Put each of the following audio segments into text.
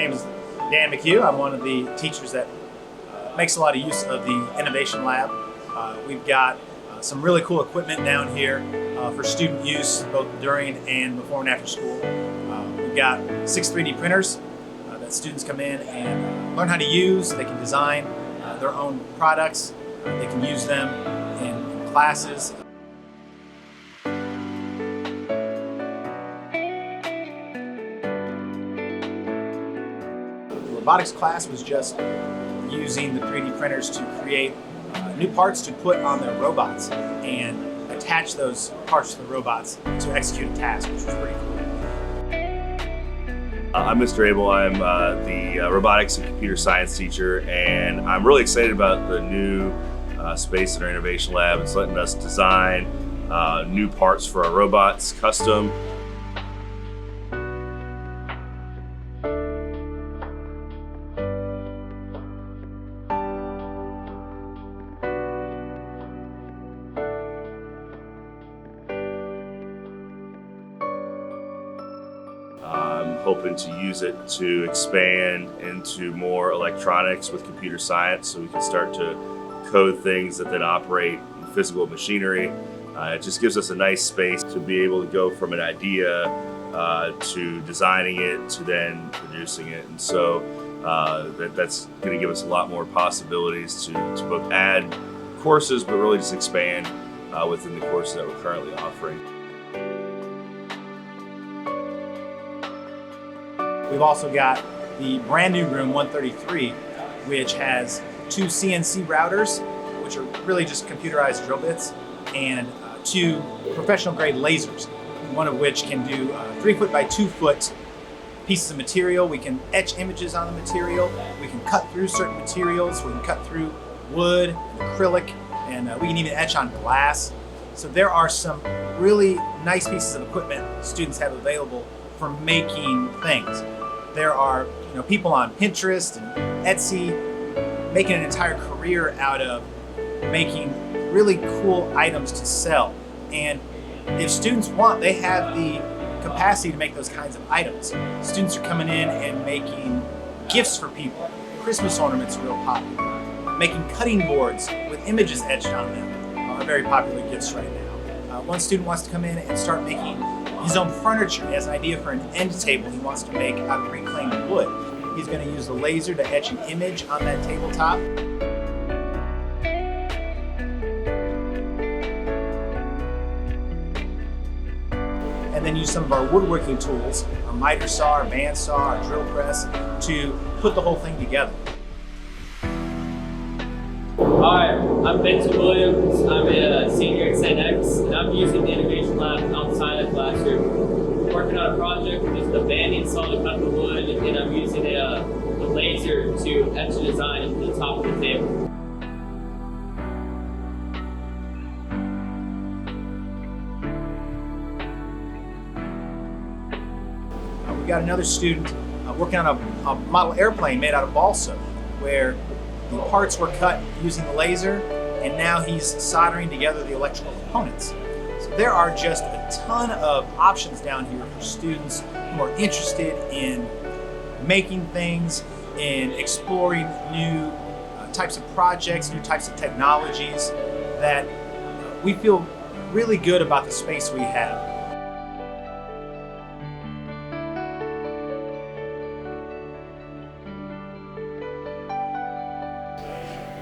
name is Dan McHugh. I'm one of the teachers that makes a lot of use of the Innovation Lab. We've got some really cool equipment down here for student use both during and before and after school. We've got 6 3D printers that students come in and learn how to use. They can design their own products. They can use them in classes. The robotics class was just using the 3D printers to create new parts to put on their robots and attach those parts to the robots to execute a task, which was pretty cool. I'm Mr. Abel. I'm the robotics and computer science teacher, and I'm really excited about the new space in our innovation lab. It's letting us design new parts for our robots, custom. I'm hoping to use it to expand into more electronics with computer science, so we can start to code things that then operate in physical machinery. It just gives us a nice space to be able to go from an idea to designing it to then producing it. And so that's going to give us a lot more possibilities to both add courses, but really just expand within the courses that we're currently offering. We've also got the brand new room 133, which has 2 CNC routers, which are really just computerized drill bits, and 2 professional grade lasers, one of which can do 3 foot by 2 foot pieces of material. We can etch images on the material. We can cut through certain materials. We can cut through wood and acrylic, and we can even etch on glass. So there are some really nice pieces of equipment students have available for making things. There are people on Pinterest and Etsy making an entire career out of making really cool items to sell. And if students want, they have the capacity to make those kinds of items. Students are coming in and making gifts for people. Christmas ornaments are real popular. Making cutting boards with images etched on them are very popular gifts right now. One student wants to come in and start making his own furniture. He has an idea for an end table he wants to make out of reclaimed wood. He's going to use the laser to etch an image on that tabletop. And then use some of our woodworking tools, our miter saw, our band saw, our drill press, to put the whole thing together. Hi, I'm Benson Williams. I'm a senior at St. X, and I'm using the Innovation Lab outside of the classroom. Working on a project using a banding saw to cut the wood, and I'm using a laser to etch a design into the top of the table. We got another student working on a model airplane made out of balsa, where the parts were cut using the laser, and now he's soldering together the electrical components. So there are just a ton of options down here for students who are interested in making things, in exploring new types of projects, new types of technologies, that we feel really good about the space we have.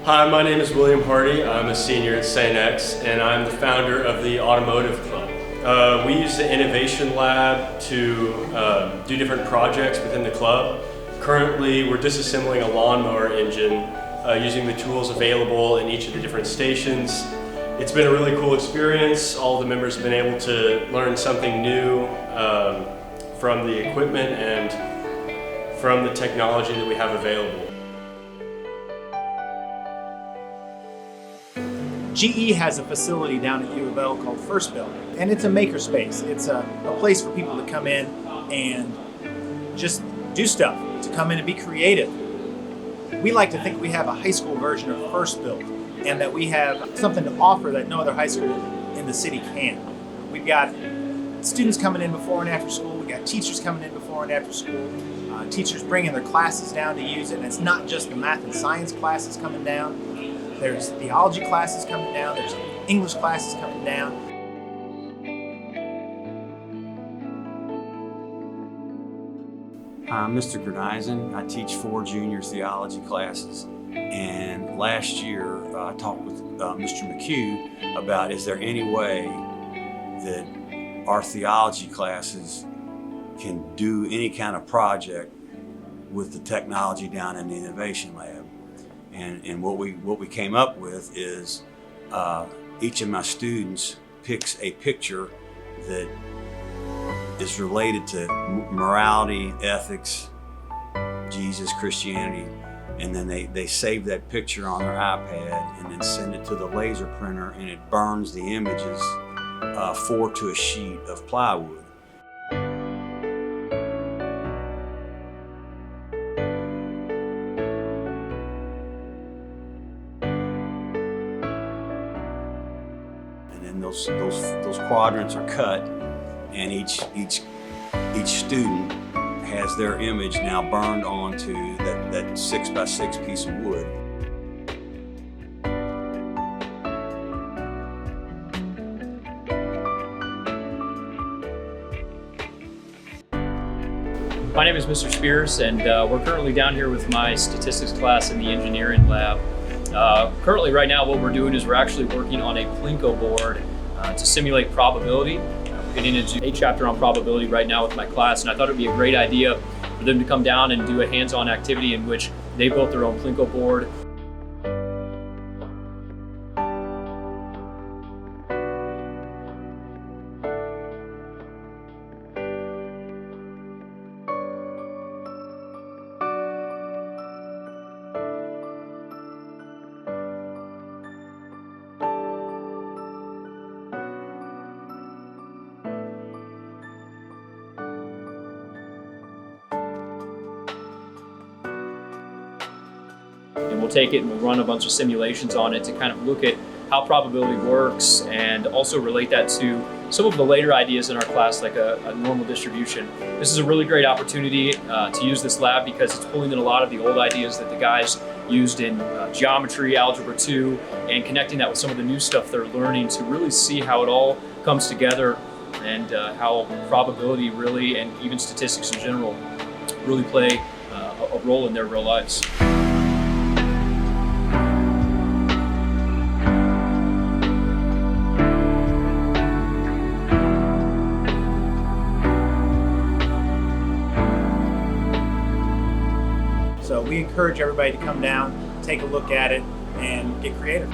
Hi, my name is William Hardy. I'm a senior at St. X, and I'm the founder of the Automotive Club. We use the Innovation Lab to do different projects within the club. Currently, we're disassembling a lawnmower engine using the tools available in each of the different stations. It's been a really cool experience. All the members have been able to learn something new from the equipment and from the technology that we have available. GE has a facility down at U of L called First Build, and it's a makerspace. It's a place for people to come in and just do stuff, to come in and be creative. We like to think we have a high school version of First Build, and that we have something to offer that no other high school in the city can. We've got students coming in before and after school. We've got teachers coming in before and after school. Teachers bringing their classes down to use it, and it's not just the math and science classes coming down. There's theology classes coming down. There's English classes coming down. I'm Mr. Gurneisen. I teach 4 junior theology classes. And last year, I talked with Mr. McHugh about, is there any way that our theology classes can do any kind of project with the technology down in the Innovation Lab? And what we came up with is each of my students picks a picture that is related to morality, ethics, Jesus, Christianity, and then they save that picture on their iPad and then send it to the laser printer, and it burns the images 4 to a sheet of plywood. And then those quadrants are cut, and each student has their image now burned onto that 6x6 piece of wood. My name is Mr. Spears, and we're currently down here with my statistics class in the engineering lab. Currently, right now, what we're doing is we're actually working on a Plinko board to simulate probability. We're getting into a chapter on probability right now with my class, and I thought it would be a great idea for them to come down and do a hands-on activity in which they built their own Plinko board. And we'll take it and we'll run a bunch of simulations on it to kind of look at how probability works and also relate that to some of the later ideas in our class, like a normal distribution. This is a really great opportunity to use this lab because it's pulling in a lot of the old ideas that the guys used in geometry, algebra 2, and connecting that with some of the new stuff they're learning to really see how it all comes together and how probability really, and even statistics in general, really play a role in their real lives. So we encourage everybody to come down, take a look at it, and get creative.